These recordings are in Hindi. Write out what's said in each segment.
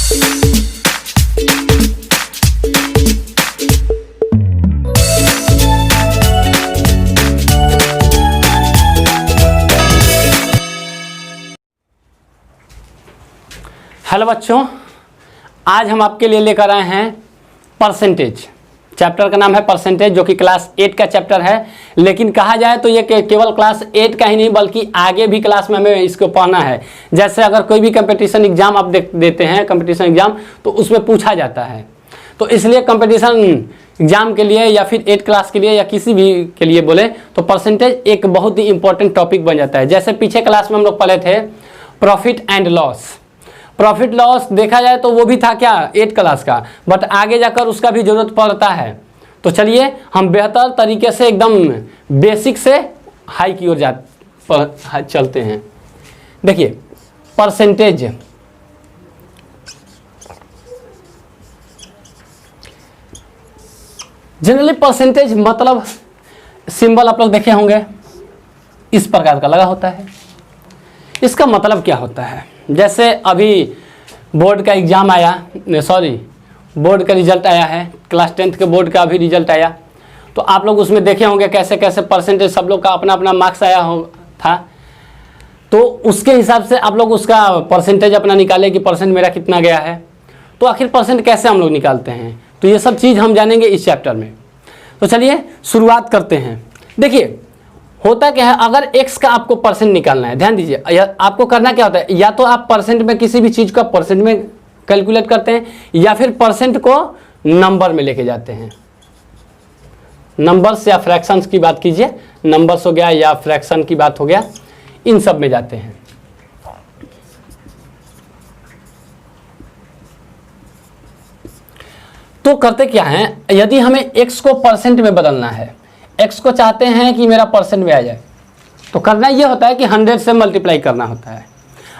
हेलो बच्चों, आज हम आपके लिए लेकर आए हैं परसेंटेज। चैप्टर का नाम है परसेंटेज, जो कि क्लास 8 का चैप्टर है। लेकिन कहा जाए तो ये केवल क्लास 8 का ही नहीं, बल्कि आगे भी क्लास में हमें इसको पढ़ना है। जैसे अगर कोई भी कंपटीशन एग्जाम आप देते हैं, कंपटीशन एग्जाम, तो उसमें पूछा जाता है। तो इसलिए कंपटीशन एग्जाम के लिए या फिर 8 क्लास के लिए या किसी भी के लिए बोले तो परसेंटेज एक बहुत ही इंपॉर्टेंट टॉपिक बन जाता है। जैसे पीछे क्लास में हम लोग पढ़े थे profit and loss. Profit loss देखा जाए तो वो भी था क्या 8 क्लास का, बट आगे जाकर उसका भी जरूरत पड़ता है। तो चलिए हम बेहतर तरीके से एकदम बेसिक से हाई की ओर चलते हैं। देखिए परसेंटेज, जनरली परसेंटेज मतलब सिंबल आप लोग देखे होंगे, इस प्रकार का लगा होता है। इसका मतलब क्या होता है? जैसे अभी बोर्ड का एग्ज़ाम आया, बोर्ड का रिजल्ट आया है, क्लास 10th के बोर्ड का अभी रिजल्ट आया, तो आप लोग उसमें देखे होंगे कैसे कैसे परसेंटेज सब लोग का अपना अपना मार्क्स आया था। तो उसके हिसाब से आप लोग उसका परसेंटेज अपना निकाले कि परसेंट मेरा कितना गया है। तो आखिर परसेंट कैसे हम लोग निकालते हैं, तो ये सब चीज़ हम जानेंगे इस चैप्टर में। तो चलिए शुरुआत करते हैं। देखिए होता क्या है, अगर x का आपको परसेंट निकालना है, ध्यान दीजिए, आपको करना क्या होता है, या तो आप परसेंट में किसी भी चीज़ का परसेंट में कैलकुलेट करते हैं, या फिर परसेंट को नंबर में लेके जाते हैं। नंबर्स या फ्रैक्शंस की बात कीजिए, नंबर्स हो गया या फ्रैक्शन की बात हो गया, इन सब में जाते हैं। तो करते क्या है, यदि हमें x को परसेंट में बदलना है, x को चाहते हैं कि मेरा परसेंट में आ जाए, तो करना ये होता है कि 100 से मल्टीप्लाई करना होता है।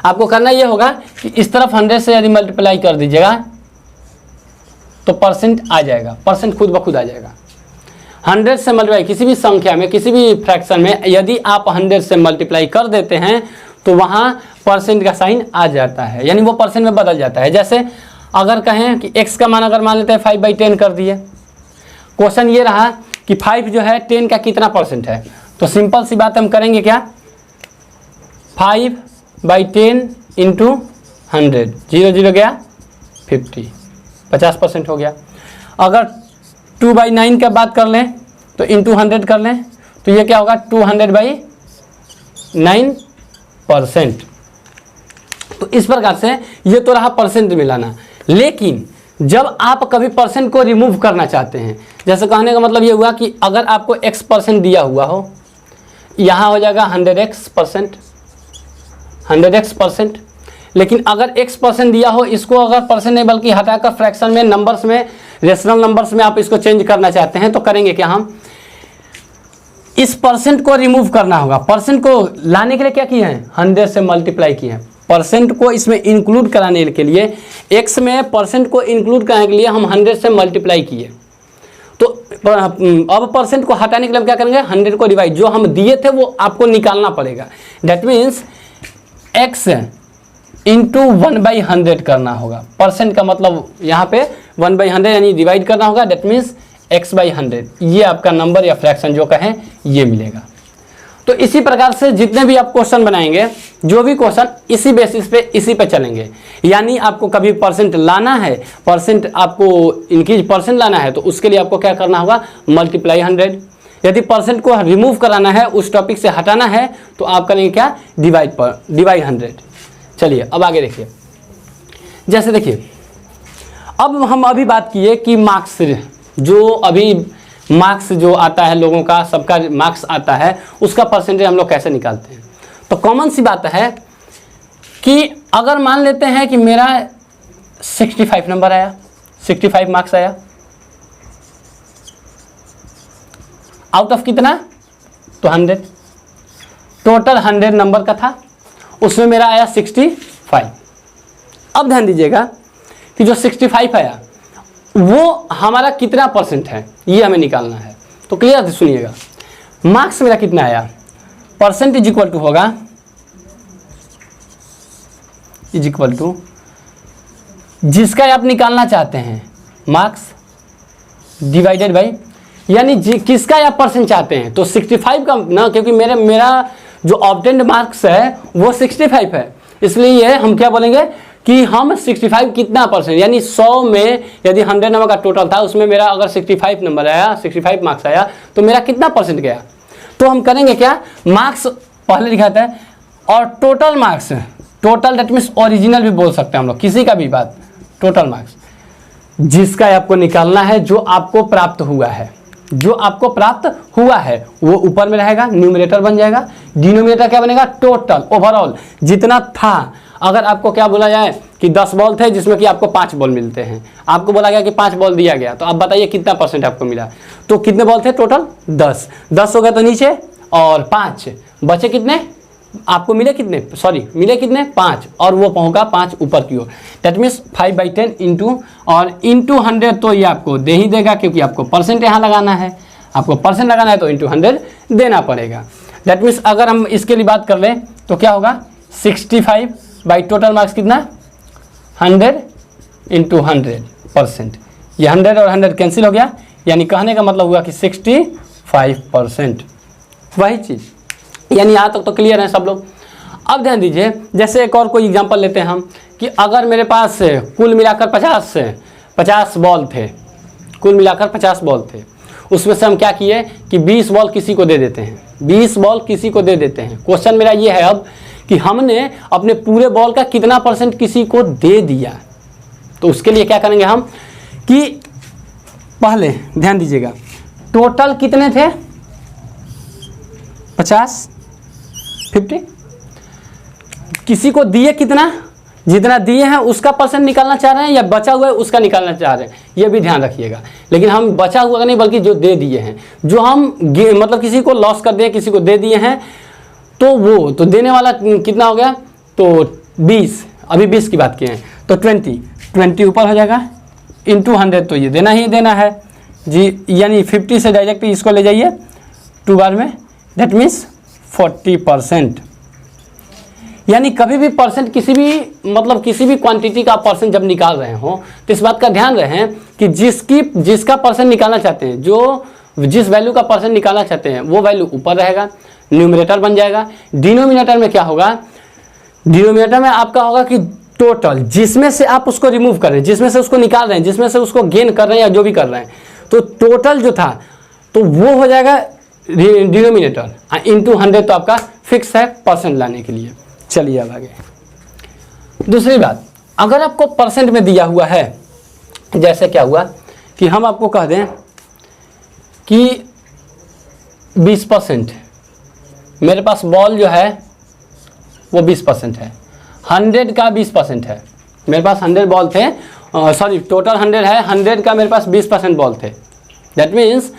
आपको करना ये होगा कि इस तरफ 100 से यदि मल्टीप्लाई कर दीजिएगा तो परसेंट आ जाएगा, परसेंट खुद ब खुद आ जाएगा। 100 से मल्टीप्लाई, किसी भी संख्या में, किसी भी फ्रैक्शन में यदि आप 100 से मल्टीप्लाई कर देते हैं तो वहाँ परसेंट का साइन आ जाता है, यानी वो परसेंट में बदल जाता है। जैसे अगर कहें कि x का मान अगर मान लेते हैं 5/10 कर दिए, क्वेश्चन ये रहा कि 5 जो है 10 का कितना परसेंट है, तो सिंपल सी बात हम करेंगे क्या, 5/10 इंटू 100, 0 0 गया 50, 50% हो गया। अगर 2/9 का बात कर लें तो इंटू 100 कर लें तो ये क्या होगा 200/9%। तो इस प्रकार से ये तो रहा परसेंट मिलाना। लेकिन जब आप कभी परसेंट को रिमूव करना चाहते हैं, जैसे कहने का मतलब ये हुआ कि अगर आपको x परसेंट दिया हुआ हो, यहाँ हो जाएगा 100x परसेंट। लेकिन अगर x परसेंट दिया हो, इसको अगर परसेंट नहीं बल्कि हटाकर फ्रैक्शन में, नंबर्स में, रेशनल नंबर्स में आप इसको चेंज करना चाहते हैं, तो करेंगे क्या, हम इस परसेंट को रिमूव करना होगा। परसेंट को लाने के लिए क्या किए हैं, 100 से मल्टीप्लाई किए हैं। परसेंट को इसमें इंक्लूड कराने के लिए, x में परसेंट को इंक्लूड कराने के लिए हम 100 से मल्टीप्लाई किए। तो अब परसेंट को हटाने के लिए हम क्या करेंगे, 100 को डिवाइड, जो हम दिए थे वो आपको निकालना पड़ेगा। दैट मीन्स x इंटू 1/100 करना होगा। परसेंट का मतलब यहाँ पे 1/100 यानी डिवाइड करना होगा। दैट मीन्स x/100, ये आपका नंबर या फ्रैक्शन जो कहें ये मिलेगा। तो इसी प्रकार से जितने भी आप क्वेश्चन बनाएंगे, जो भी क्वेश्चन इसी बेसिस पे, इसी पे चलेंगे। यानी आपको कभी परसेंट लाना है, परसेंट आपको इंक्रीज परसेंट लाना है, तो उसके लिए आपको क्या करना होगा, मल्टीप्लाई 100। यदि परसेंट को रिमूव कराना है, उस टॉपिक से हटाना है, तो आप करेंगे क्या, डिवाइड 100। चलिए अब आगे देखिए। जैसे देखिए अब हम अभी बात किए कि मार्क्स, जो अभी मार्क्स जो आता है लोगों का, सबका मार्क्स आता है, उसका परसेंटेज हम लोग कैसे निकालते हैं। तो कॉमन सी बात है कि अगर मान लेते हैं कि मेरा 65 नंबर आया, 65 मार्क्स आया, आउट ऑफ कितना, तो 100, टोटल 100 नंबर का था, उसमें मेरा आया 65। अब ध्यान दीजिएगा कि जो 65 आया वो हमारा कितना परसेंट है, ये हमें निकालना है। तो क्लियर सुनिएगा, मार्क्स मेरा कितना आया, परसेंट इज इक्वल टू होगा, इज इक्वल टू जिसका आप निकालना चाहते हैं मार्क्स डिवाइडेड बाई, यानी किसका आप परसेंट चाहते हैं, तो 65 का ना, क्योंकि मेरा जो ऑब्टेन्ड मार्क्स है वो 65 है, इसलिए हम क्या बोलेंगे कि हम 65 कितना परसेंट, यानी 100 में यदि 100 नंबर का टोटल था, उसमें मेरा अगर 65 नंबर आया, 65 मार्क्स आया, तो मेरा कितना परसेंट गया। तो हम करेंगे क्या, मार्क्स पहले लिखा है और total marks, total that means original भी बोल सकते हैं हम लोग, किसी का भी बात, टोटल मार्क्स जिसका आपको निकालना है, जो आपको प्राप्त हुआ है, जो आपको प्राप्त हुआ है वो ऊपर में रहेगा, न्यूमरेटर बन जाएगा, डिनोमिनेटर क्या बनेगा, टोटल ओवरऑल जितना था। अगर आपको क्या बोला जाए कि 10 बॉल थे जिसमें कि आपको 5 बॉल मिलते हैं, आपको बोला गया कि 5 बॉल दिया गया, तो आप बताइए कितना परसेंट आपको मिला। तो कितने बॉल थे टोटल, 10 हो गए तो नीचे, और 5 बचे कितने, आपको मिले कितने, मिले कितने 5, और वो पहुंचा 5 ऊपर की ओर, दैट मीन्स 5/10 इंटू, और इंटू 100 तो ये आपको दे ही देगा, क्योंकि आपको परसेंट यहाँ लगाना है, आपको परसेंट लगाना है तो इंटू 100 देना पड़ेगा। दैट मीन्स अगर हम इसके लिए बात कर लें तो क्या होगा, 65 बाई टोटल मार्क्स कितना, 100 इंटू 100%, ये 100 और 100 कैंसिल हो गया, यानी कहने का मतलब हुआ कि 65%, वही चीज़, यानी यहाँ तक तो क्लियर है सब लोग। अब ध्यान दीजिए, जैसे एक और कोई एग्जांपल लेते हैं हम, कि अगर मेरे पास कुल मिलाकर 50 बॉल थे, कुल मिलाकर 50 बॉल थे, उसमें से हम क्या किए कि 20 बॉल किसी को दे देते हैं, 20 बॉल किसी को दे देते हैं। क्वेश्चन मेरा ये है अब कि हमने अपने पूरे बॉल का कितना परसेंट किसी को दे दिया। तो उसके लिए क्या करेंगे हम कि पहले ध्यान दीजिएगा, टोटल कितने थे 50 किसी को दिए कितना, जितना दिए हैं उसका परसेंट निकालना चाह रहे हैं या बचा हुआ है उसका निकालना चाह रहे हैं, ये भी ध्यान रखिएगा। लेकिन हम बचा हुआ नहीं बल्कि जो दे दिए हैं, जो हम मतलब किसी को लॉस कर दिए, किसी को दे दिए हैं, तो वो तो देने वाला कितना हो गया, तो 20, अभी 20 की बात किए हैं, तो 20 ऊपर हो जाएगा इंटू 100, तो ये देना ही देना है जी, यानी 50 से डायरेक्ट इसको ले जाइए 2 बार में, दैट मीन्स 40%। यानी कभी भी परसेंट किसी भी क्वांटिटी का परसेंट जब निकाल रहे हो तो इस बात का ध्यान रखें कि जिसका परसेंट निकालना चाहते हैं, जो जिस वैल्यू का परसेंट निकालना चाहते हैं वो वैल्यू ऊपर रहेगा, न्यूमरेटर बन जाएगा। डिनोमिनेटर में क्या होगा, डिनोमिनेटर में आपका होगा कि टोटल, जिसमें से आप उसको रिमूव कर रहे हैं, जिसमें से उसको निकाल रहे हैं, जिसमें से उसको गेन कर रहे हैं या जो भी कर रहे हैं, तो टोटल जो था तो वो हो जाएगा डिनोमिनेटर, इंटू 100 तो आपका फिक्स है परसेंट लाने के लिए। चलिए अब आगे दूसरी बात, अगर आपको परसेंट में दिया हुआ है, जैसे क्या हुआ कि हम आपको कह दें कि 20% मेरे पास बॉल जो है वो 20% है, 100 का 20% है, मेरे पास 100 बॉल थे, टोटल 100 है, 100 का मेरे पास 20% बॉल थे। दैट मीन्स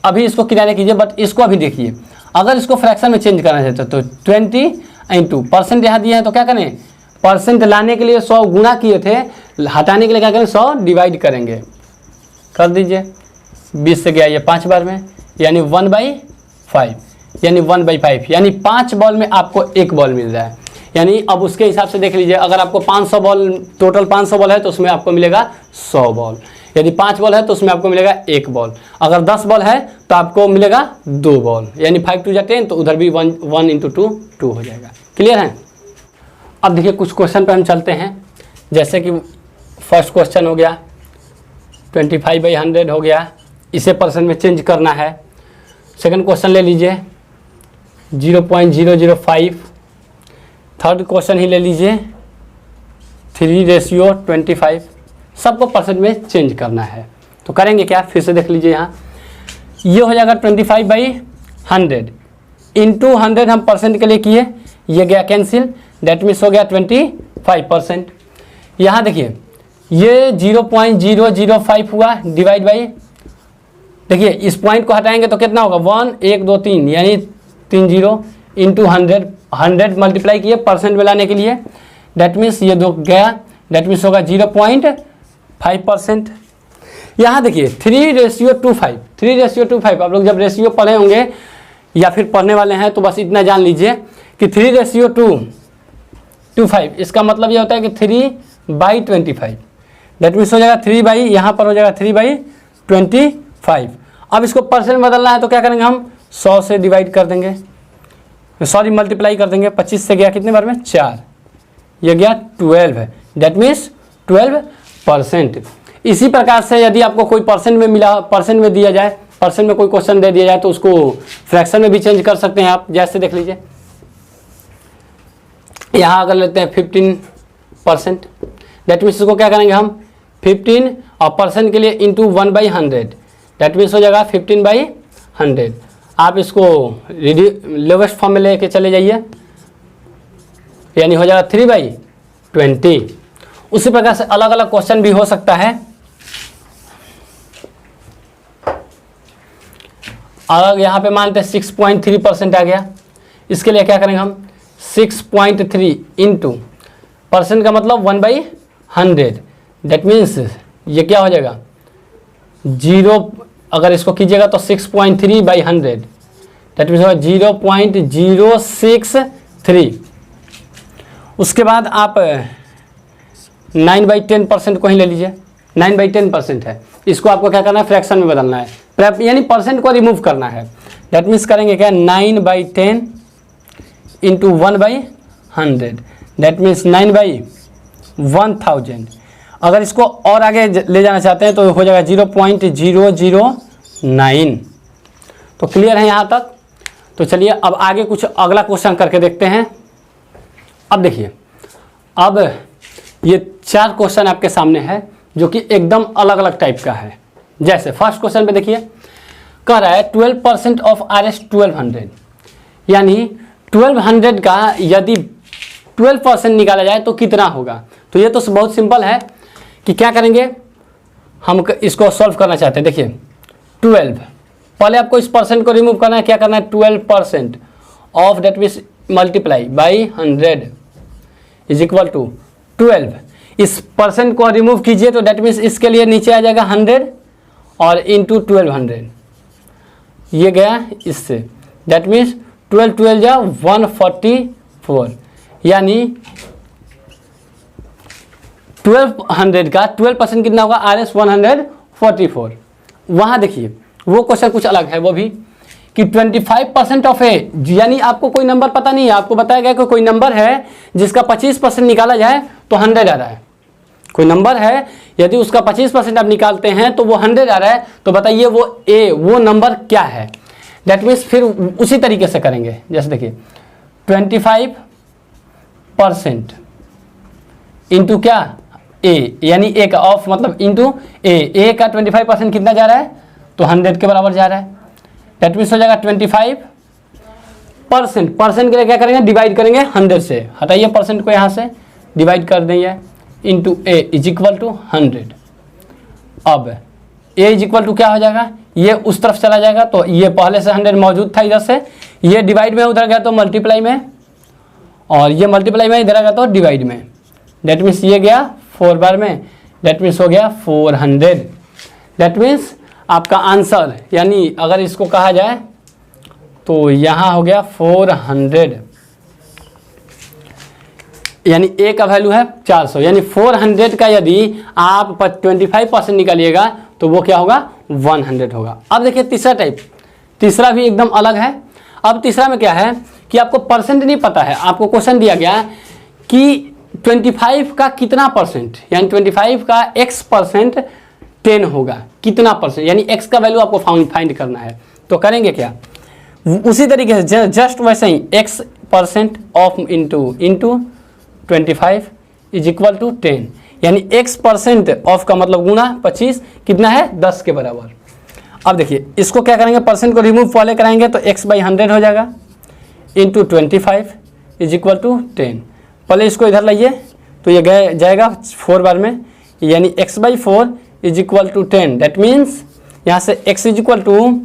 अभी इसको किनारे कीजिए, बट इसको अभी देखिए, अगर इसको फ्रैक्शन में चेंज करना चाहते तो 20 इंटू परसेंट यहाँ दिए हैं, तो क्या करें, परसेंट लाने के लिए 100 गुना किए थे, हटाने के लिए क्या करें, 100 डिवाइड करेंगे, कर दीजिए, 20 से गया ये 5 बार में, यानी 1/5, यानी 1/5, यानी 5 बॉल में आपको 1 बॉल मिल रहा है। यानी अब उसके हिसाब से देख लीजिए, अगर आपको 500 बॉल, टोटल 500 बॉल है तो उसमें आपको मिलेगा 100 बॉल, यदि 5 बॉल है तो उसमें आपको मिलेगा 1 बॉल, अगर 10 बॉल है तो आपको मिलेगा 2 बॉल, यानी 5 2 10, तो उधर भी 1 इंटू 2 हो जाएगा। क्लियर है। अब देखिए कुछ क्वेश्चन पे हम चलते हैं, जैसे कि फर्स्ट क्वेश्चन हो गया 25/100 हो गया, इसे परसेंट में चेंज करना है। सेकंड क्वेश्चन ले लीजिए 0.005, थर्ड क्वेश्चन ही ले लीजिए 3:25, सबको परसेंट में चेंज करना है। तो करेंगे क्या, फिर से देख लीजिए, यहाँ ये हो जाएगा 25/100 इंटू 100 हम परसेंट के लिए किए, ये गया कैंसिल, डेट मीन्स हो गया 25%। यहाँ देखिए ये 0.005 हुआ डिवाइड बाई, देखिए इस पॉइंट को हटाएंगे तो कितना होगा 1 1 2 3, यानी 3 0 इंटू 100 मल्टीप्लाई किए परसेंट में लाने के लिए, डेट मीन्स ये 2 गया, डेट मीन्स होगा 0.5%। यहाँ देखिए 3:25, 3:25, आप लोग जब रेशियो पढ़े होंगे या फिर पढ़ने वाले हैं तो बस इतना जान लीजिए कि 3:25, इसका मतलब ये होता है कि 3 बाई 25। दैट मीन्स हो जाएगा 3 बाई, यहाँ पर हो जाएगा 3 बाई 25। अब इसको परसेंट बदलना है तो क्या करेंगे हम 100 से डिवाइड कर देंगे, सॉरी मल्टीप्लाई कर देंगे। 25 से गया कितने बार में 4, ये गया 12 है। That means 12%। इसी प्रकार से यदि आपको कोई परसेंट में मिला, परसेंट में दिया जाए, परसेंट में कोई क्वेश्चन दे दिया जाए तो उसको फ्रैक्शन में भी चेंज कर सकते हैं आप। जैसे देख लीजिए यहाँ अगर लेते हैं 15%, दैट मीन्स इसको क्या करेंगे हम 15 और परसेंट के लिए इंटू 1/100, दैट मीन्स हो जाएगा 15/100। आप इसको लोवेस्ट फॉर्म में लेके चले जाइए, यानी हो जाएगा 3/20। उसी प्रकार से अलग अलग क्वेश्चन भी हो सकता है। अलग यहाँ पे मानते हैं 6.3% आ गया, इसके लिए क्या करेंगे हम 6.3 इंटू परसेंट का मतलब 1/100, दैट मीन्स ये क्या हो जाएगा 0। अगर इसको कीजिएगा तो 6.3/100, दैट मीन्स होगा 0.063। उसके बाद आप 9/10% को ही ले लीजिए, 9/10% है। इसको आपको क्या करना है फ्रैक्शन में बदलना है, यानी परसेंट को रिमूव करना है। दैट मीन्स करेंगे क्या 9/10 इंटू 1/100, दैट मीन्स 9/1000। अगर इसको और आगे ले जाना चाहते हैं तो हो जाएगा 0.009। तो क्लियर है यहाँ तक। तो चलिए अब आगे कुछ अगला क्वेश्चन करके देखते हैं। अब देखिए, अब ये 4 क्वेश्चन आपके सामने है जो कि एकदम अलग अलग टाइप का है। जैसे फर्स्ट क्वेश्चन पे देखिए, कह रहा है 12% ऑफ RS 1200, यानी 1200 का यदि 12% निकाला जाए तो कितना होगा। तो ये तो बहुत सिंपल है कि क्या करेंगे, हम इसको सॉल्व करना चाहते हैं। देखिए 12, पहले आपको इस परसेंट को रिमूव करना है। क्या करना है 12% of, that means multiply by 100 is equal to 12। इस परसेंट को रिमूव कीजिए तो दैट मीन्स इसके लिए नीचे आ जाएगा 100 और इंटू 1200, ये गया इससे, दैट मीन्स 12 जा 144, यानी 1200 का 12% कितना होगा RS 144। वहाँ देखिए वो क्वेश्चन कुछ अलग है, वो भी कि 25% ऑफ ए, यानी आपको कोई नंबर पता नहीं है, आपको बताया गया कि कोई नंबर है जिसका 25% निकाला जाए तो 100 आ रहा है। कोई नंबर है यदि उसका 25% आप निकालते हैं तो वो 100 आ रहा है, तो बताइए वो नंबर क्या है। दैट मीन्स फिर उसी तरीके से करेंगे। जैसे देखिए 25% इंटू क्या ए, यानी ए का ऑफ मतलब इंटू ए का 25% कितना जा रहा है तो 100 के बराबर जा रहा है। दैट मीन्स हो जाएगा 25%, परसेंट के लिए क्या करेंगे डिवाइड करेंगे 100 से, हटाइए परसेंट को यहाँ से, डिवाइड कर देंगे into a is equal to 100। अब ए इज इक्वल टू क्या हो जाएगा, ये उस तरफ चला जाएगा तो ये पहले से 100 मौजूद था इधर से, ये डिवाइड में उधर गया तो मल्टीप्लाई में, और ये मल्टीप्लाई में इधर आ गया तो डिवाइड में। दैट मीन्स ये गया 4 बार में, दैट मीन्स हो गया 400। दैट मीन्स आपका आंसर, यानी अगर इसको कहा जाए तो यहाँ हो गया 400, यानी ए का वैल्यू है 400, यानी 400 का यदि आप 25% निकालिएगा तो वो क्या होगा 100 होगा। अब देखिए तीसरा टाइप, तीसरा भी एकदम अलग है। अब तीसरा में क्या है कि आपको परसेंट नहीं पता है, आपको क्वेश्चन दिया गया कि 25 का कितना परसेंट, यानी 25 का x% 10 होगा, कितना परसेंट, यानी x का वैल्यू आपको फाइंड करना है। तो करेंगे क्या, उसी तरीके से जस्ट वैसे ही x% of into 25 is equal to 10, यानी x% ऑफ का मतलब गुना 25 कितना है 10 के बराबर। अब देखिए इसको क्या करेंगे, परसेंट को रिमूव पहले कराएंगे तो x/100 हो जाएगा इंटू 25 इज इक्वल टू 10। पहले इसको इधर लाइए तो ये जाएगा 4 बार में, यानी x/4 is equal to 10। That means यहाँ से x इज इक्वल टू,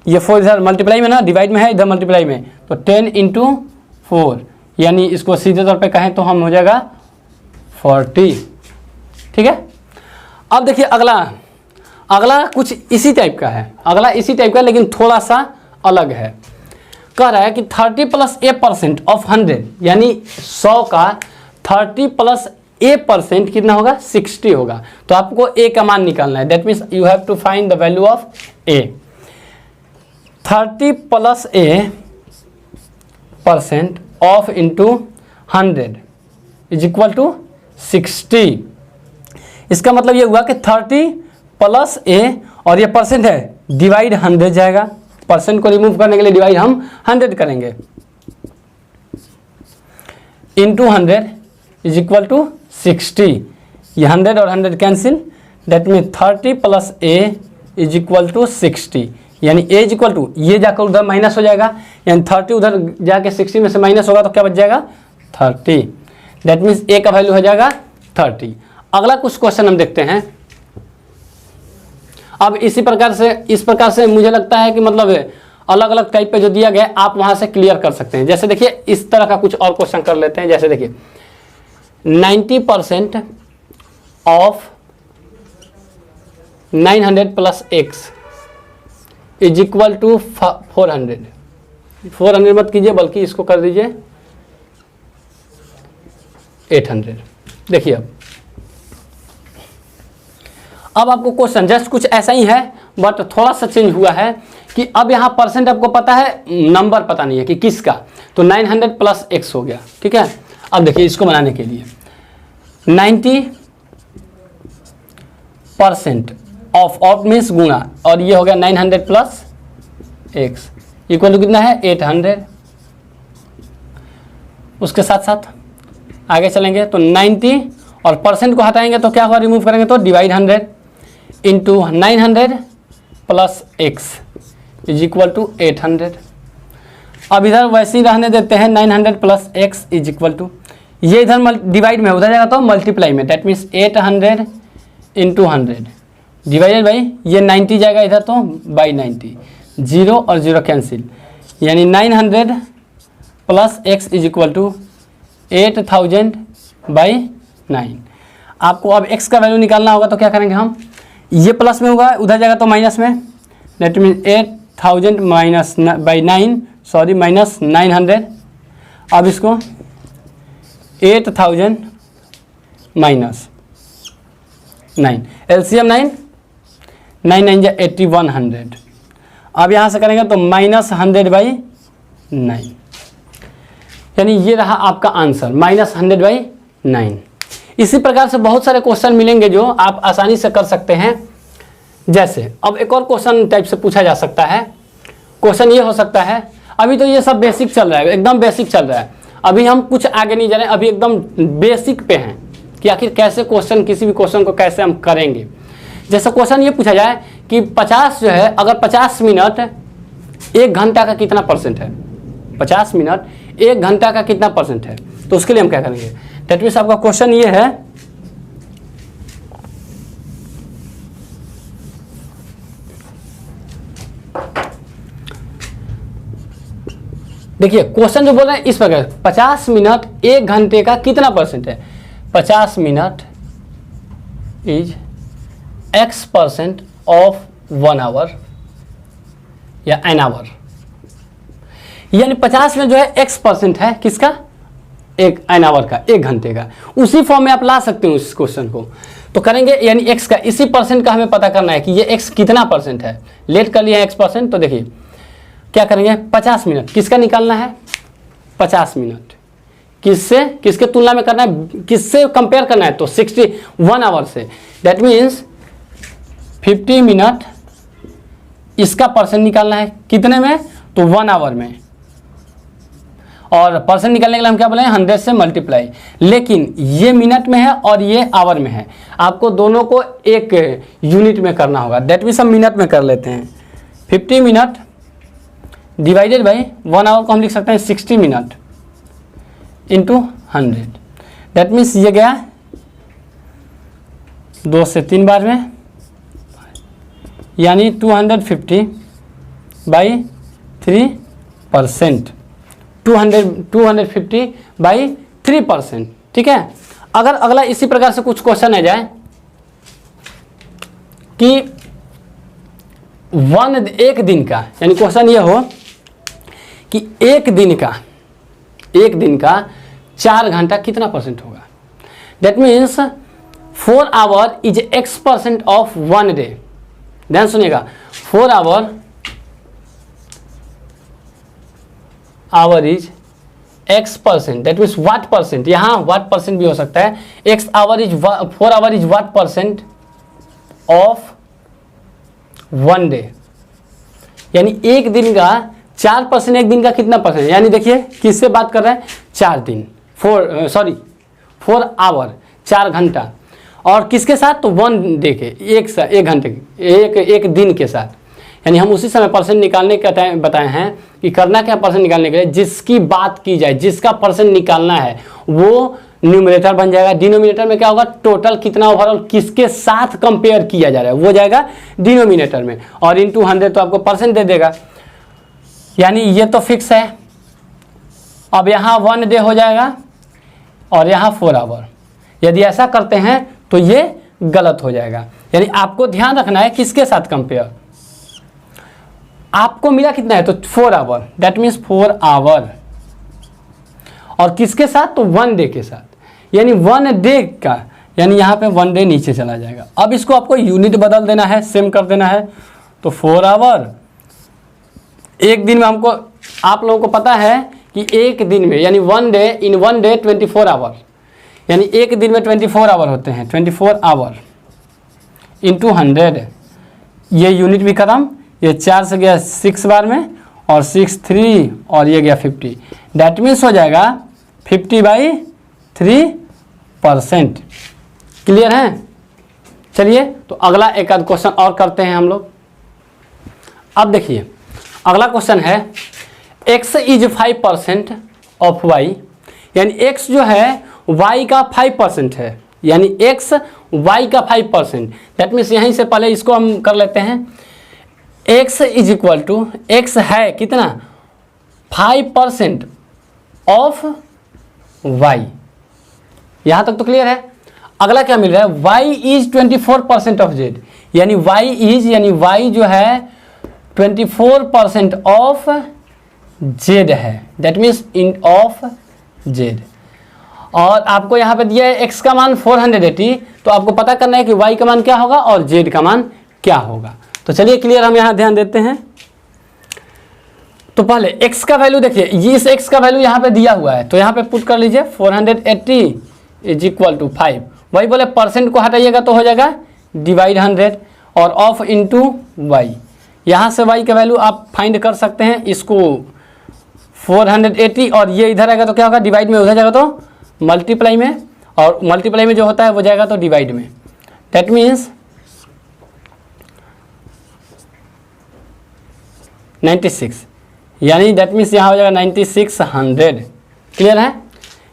ये 4 इधर मल्टीप्लाई में ना, डिवाइड में है, इधर मल्टीप्लाई में, तो 10 इंटू 4, यानी इसको सीधे तौर पे कहें तो हम हो जाएगा 40। ठीक है। अब देखिए अगला कुछ इसी टाइप का है, अगला इसी टाइप का लेकिन थोड़ा सा अलग है। कह रहा है कि 30 + a% ऑफ 100, यानी 100 का 30 + a परसेंट कितना होगा 60 होगा। तो आपको a का मान निकालना है, that means you have to find the value of a। 30 plus a percent of into 100 is equal to 60। इसका मतलब ये हुआ कि 30 प्लस a और ये परसेंट है, डिवाइड 100 जाएगा, परसेंट को रिमूव करने के लिए डिवाइड हम 100 करेंगे, इंटू 100 इज इक्वल टू 60। ये 100 और 100 cancel, that mean 30 plus a is equal to 60, यानी a इज इक्वल टू, ये जाकर उधर माइनस हो जाएगा, यानी 30 उधर जाके 60 में से माइनस होगा तो क्या बच जाएगा 30, दैट मीन्स a का वैल्यू हो जाएगा 30। अगला कुछ क्वेश्चन हम देखते हैं। अब इस प्रकार से मुझे लगता है कि मतलब अलग अलग टाइप पे जो दिया गया है आप वहां से क्लियर कर सकते हैं। जैसे देखिए इस तरह का कुछ और क्वेश्चन कर लेते हैं। जैसे देखिए 90% of 900 plus x is equal to 400। 400 मत कीजिए बल्कि इसको कर दीजिए 800। देखिए अब आपको क्वेश्चन जस्ट कुछ ऐसा ही है, बट थोड़ा सा चेंज हुआ है कि अब यहाँ परसेंट आपको पता है, नंबर पता नहीं है कि किसका, तो 900 प्लस x हो गया, ठीक है। अब देखिए इसको बनाने के लिए 90% ऑफ मीन्स गुणा, और ये हो गया 900 प्लस x इक्वल टू कितना है 800। उसके साथ साथ आगे चलेंगे तो 90 और परसेंट को हटाएंगे तो क्या होगा, रिमूव करेंगे तो divide 100 into 900 plus x is equal to 800। अब इधर वैसे ही रहने देते हैं, 900 plus x is equal to, ये इधर डिवाइड में उधर जाएगा तो मल्टीप्लाई में, that means 800 into 100 divided by, ये 90 जाएगा इधर तो बाई 90, 0 और 0 कैंसिल, यानी 900 plus x is equal to 8000 by 9। आपको अब x का वैल्यू निकालना होगा तो क्या करेंगे हम, ये प्लस में होगा उधर जाएगा तो माइनस में, that mean 8000 minus by 9, sorry minus 900। अब इसको 8000 माइनस 9, एलसीएम 9, 9 9 जा 8100। अब यहाँ से करेंगे तो माइनस 100 बाई 9, यानी ये रहा आपका आंसर माइनस 100 बाई 9। इसी प्रकार से बहुत सारे क्वेश्चन मिलेंगे जो आप आसानी से कर सकते हैं। जैसे अब एक और क्वेश्चन टाइप से पूछा जा सकता है, क्वेश्चन ये हो सकता है, अभी तो ये सब बेसिक चल रहा है, एकदम बेसिक चल रहा है, अभी हम कुछ आगे नहीं जा रहे हैं, अभी एकदम बेसिक पे हैं कि आखिर कैसे क्वेश्चन, किसी भी क्वेश्चन को कैसे हम करेंगे। जैसे क्वेश्चन ये पूछा जाए कि 50 जो है, अगर 50 मिनट 1 घंटा का कितना परसेंट है, 50 मिनट 1 घंटा का कितना परसेंट है, तो उसके लिए हम क्या करेंगे, दैट मीन्स आपका क्वेश्चन ये है देखिए क्वेश्चन जो बोल रहे हैं इस प्रकार, 50 मिनट 1 घंटे का कितना परसेंट है, 50 minute is x% of 1 hour या एन आवर, यानी 50 में जो है x% है किसका, एक एन आवर का, 1 घंटे का। उसी फॉर्म में आप ला सकते हो इस क्वेश्चन को, तो करेंगे यानी x का, इसी परसेंट का हमें पता करना है कि ये x कितना परसेंट है। लेट कर लिया है x%, तो देखिए क्या करेंगे, 50 मिनट किसका निकालना है, 50 मिनट किससे, किसके तुलना में करना है, किससे कंपेयर करना है, तो 61 आवर से, दैट मीन्स 50 मिनट इसका परसेंट निकालना है कितने में, तो 1 आवर में, और परसेंट निकालने के लिए हम क्या बोले 100 से मल्टीप्लाई, लेकिन ये मिनट में है और ये आवर में है, आपको दोनों को एक यूनिट में करना होगा, दैट मीन्स हम मिनट में कर लेते हैं। 50 मिनट डिवाइडेड बाई 1 आवर को हम लिख सकते हैं 60 मिनट इंटू 100, दैट मीन्स ये गया 2 से 3 बार में, यानी 250 बाई 3%, 250 बाई 3%, ठीक है। अगर अगला इसी प्रकार से कुछ क्वेश्चन आ जाए कि एक दिन का, यानी क्वेश्चन ये हो कि एक दिन का 4 घंटा कितना परसेंट होगा, that means 4 our is x% of 1 day. ध्यान सुनिएगा, 4 our is x%, that means what percent, यहाँ वाट परसेंट भी हो सकता है। 4 our is what percent of 1 day, यानी एक दिन का 4%, एक दिन का कितना परसेंट, यानी देखिए किससे बात कर रहे हैं, 4 दिन, 4 आवर, 4 घंटा, और किसके साथ, तो 1 डे के, एक घंटे, एक दिन के साथ। यानी हम उसी समय परसेंट निकालने का बताए हैं कि करना क्या परसेंट निकालने के लिए, जिसकी बात की जाए, जिसका परसेंट निकालना है वो न्यूमरेटर बन जाएगा। डिनोमिनेटर में क्या होगा, टोटल कितना ओवरऑल किसके साथ कंपेयर किया जा रहा है वो जाएगा डिनोमिनेटर में, और इनटू 100 तो आपको परसेंट दे देगा। यानी ये तो फिक्स है। अब यहाँ 1 डे हो जाएगा और यहाँ 4 आवर। यदि ऐसा करते हैं तो ये गलत हो जाएगा। यानी आपको ध्यान रखना है किसके साथ कंपेयर, आपको मिला कितना है, तो 4 आवर, दैट मीन्स 4 आवर, और किसके साथ, तो 1 डे के साथ, यानी 1 डे का, यानी यहाँ पे 1 डे नीचे चला जाएगा। अब इसको आपको यूनिट बदल देना है, सेम कर देना है, तो 4 आवर, एक दिन में हमको, आप लोगों को पता है कि एक दिन में, यानी 1 डे, इन 1 डे 24 आवर, यानी एक दिन में 24 आवर होते हैं, 24 आवर इंटू 100, ये यूनिट भी खत्म, ये 4 से गया 6 बार में, और 6 3, और ये गया 50, डैट मीन्स हो जाएगा 50/3%। क्लियर है? चलिए तो अगला एक आध क्वेश्चन और करते हैं हम लोग। अब देखिए अगला क्वेश्चन है, x इज 5% ऑफ y, यानी x जो है y का 5% है, यानी x y का 5%, दैट मीन्स यहीं से पहले इसको हम कर लेते हैं। x is equal to, x है कितना, 5% ऑफ y, यहाँ तक तो क्लियर है। अगला क्या मिल रहा है, y इज 24% ऑफ z, यानी y इज, यानी y जो है 24% ऑफ z है, that means in of z। और आपको यहाँ पे दिया है x का मान 480, तो आपको पता करना है कि y का मान क्या होगा और z का मान क्या होगा। तो चलिए क्लियर, हम यहाँ ध्यान देते हैं। तो पहले x का वैल्यू देखिए, ये इस x का वैल्यू यहाँ पे दिया हुआ है, तो यहाँ पे पुट कर लीजिए 480 इज इक्वल टू 5, वही बोले परसेंट को हटाइएगा तो हो जाएगा डिवाइड 100, और ऑफ इंटू y, यहाँ से y का वैल्यू आप फाइंड कर सकते हैं। इसको 480 और ये इधर आएगा तो क्या होगा, डिवाइड में, उधर जाएगा तो मल्टीप्लाई में, और मल्टीप्लाई में जो होता है वो जाएगा तो डिवाइड में, दैट मीन्स 96, यानी दैट मीन्स यहाँ हो जाएगा 9600। क्लियर है?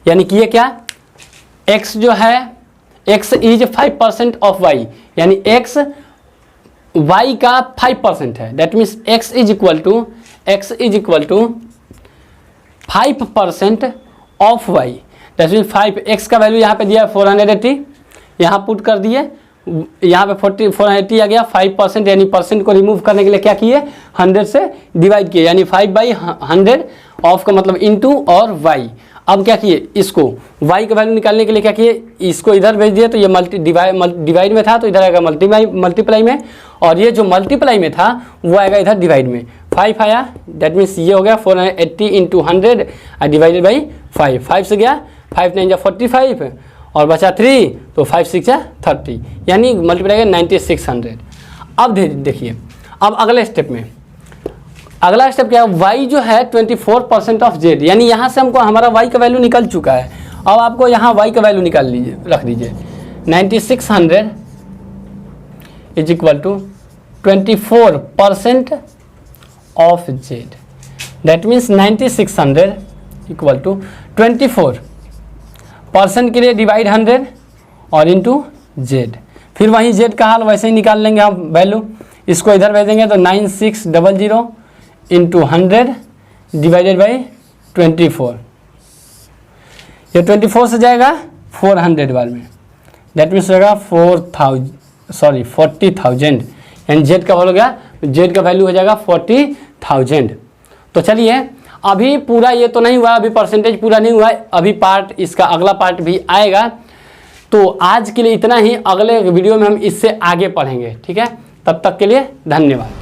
यानी कि ये क्या, x जो है, x इज 5% ऑफ y, यानी x y का 5% है, that means x is equal to 5% of y, that means 5, x का वैल्यू यहाँ पे दिया 480, यहाँ पुट कर दिए, यहाँ पे 480 आ गया, 5% यानी परसेंट को रिमूव करने के लिए क्या किए, 100 से डिवाइड किए, यानी 5/100 ऑफ का मतलब इनटू और y। अब क्या किए, इसको y का वैल्यू निकालने के लिए क्या किए, इसको इधर भेज दिए, तो ये डिवाइड में था तो इधर आएगा मल्टीप्लाई में, और ये जो मल्टीप्लाई में था वो आएगा इधर डिवाइड में। 5 आया, दैट मीन्स ये हो गया 480 इंटू 100 डिवाइडेड बाई 5, 5 से गया 5 9 45 और बचा 3, तो 5 6 30, यानी मल्टीप्लाई 9600। अब देखिए, अब अगले स्टेप में, अगला स्टेप क्या है, y जो है 24% ऑफ z, यानी यहाँ से हमको हमारा y का वैल्यू निकल चुका है। अब आपको यहाँ y का वैल्यू निकाल लीजिए, रख दीजिए 9600 is equal to 24% of z, that means 9600 equal to 24% के लिए डिवाइड 100 और इंटू z, फिर वहीं z का हाल वैसे ही निकाल लेंगे हम वैल्यू, इसको इधर भेजेंगे तो 9600 इंटू 100 डिवाइडेड बाई 24, ये 24 से जाएगा 400 बार में, दैट मीन्स होगा 40,000, यानी जेड का हो गया, जेड का वैल्यू हो जाएगा 40,000। तो चलिए अभी पूरा ये तो नहीं हुआ, अभी परसेंटेज पूरा नहीं हुआ, अभी पार्ट, इसका अगला पार्ट भी आएगा। तो आज के लिए इतना ही, अगले वीडियो में हम इससे आगे पढ़ेंगे। ठीक है, तब तक के लिए धन्यवाद।